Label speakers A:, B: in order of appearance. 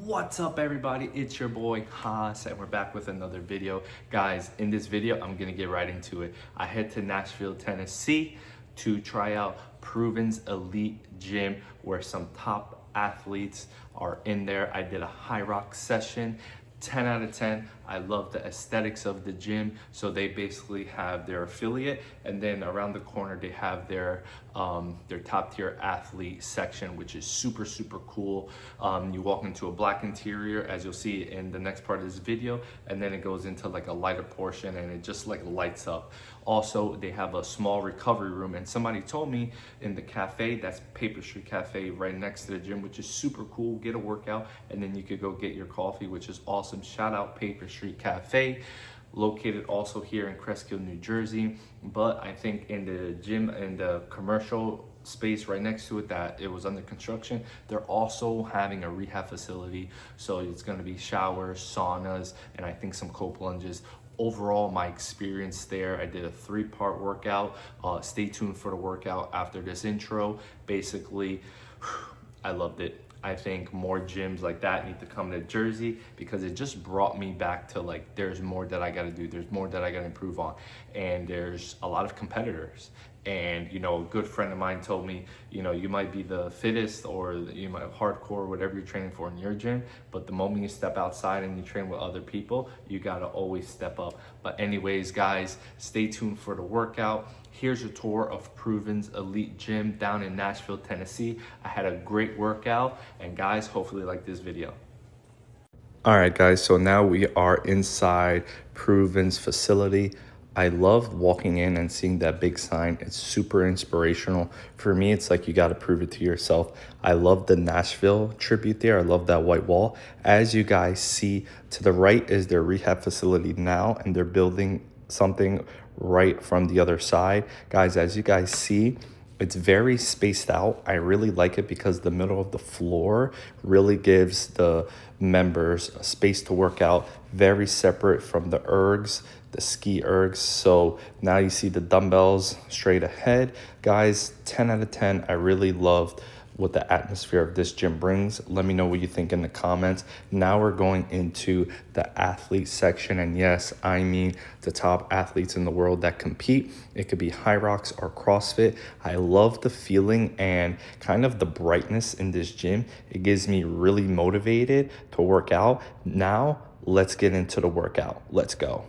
A: What's up everybody, it's your boy Haas and we're back with another video. Guys, in this video I'm gonna get right into it. I head to Nashville, Tennessee to try out PRVN's Elite Gym where some top athletes are in there. I did a Hyrox session, 10 out of 10. I love the aesthetics of the gym. So they basically have their affiliate, and then around the corner they have their top tier athlete section, which is super cool. You walk into a black interior, as you'll see in the next part of this video, and then it goes into like a lighter portion and it just like lights up. Also, they have a small recovery room, and somebody told me in the cafe, that's Paper Street Cafe right next to the gym, which is super cool. Get a workout and then you could go get your coffee, which is awesome. Shout out Paper Street Cafe, located also here in Cresskill, New Jersey. But I think in the gym and the commercial space right next to it that it was under construction, they're also having a rehab facility. So it's going to be showers, saunas, and I think some cold plunges. Overall, my experience there, I did a 3-part workout. Stay tuned for the workout after this intro. Basically, I loved it. I think more gyms like that need to come to Jersey because it just brought me back to like, there's more that I got to do. There's more that I got to improve on. And there's a lot of competitors. And, you know, a good friend of mine told me, you know, you might be the fittest or you might hardcore, whatever you're training for in your gym, but the moment you step outside and you train with other people, you got to always step up. But anyways, guys, stay tuned for the workout. Here's a tour of PRVN's Elite Gym down in Nashville, Tennessee. I had a great workout, and guys, hopefully you like this video. All right, guys, so now we are inside PRVN's facility. I loved walking in and seeing that big sign. It's super inspirational. For me, it's like you got to prove it to yourself. I love the Nashville tribute there. I love that white wall. As you guys see, to the right is their rehab facility now, and they're building something right from the other side. Guys, as you guys see, it's very spaced out. I really like it because the middle of the floor really gives the members a space to work out, very separate from the ergs, the ski ergs. So now you see the dumbbells straight ahead. Guys, 10 out of 10. I really loved what the atmosphere of this gym brings. Let me know what you think in the comments. Now we're going into the athlete section, and yes, I mean the top athletes in the world that compete. It could be Hyrox or CrossFit. I love the feeling and kind of the brightness in this gym. It gives me really motivated to work out. Now let's get into the workout. Let's go.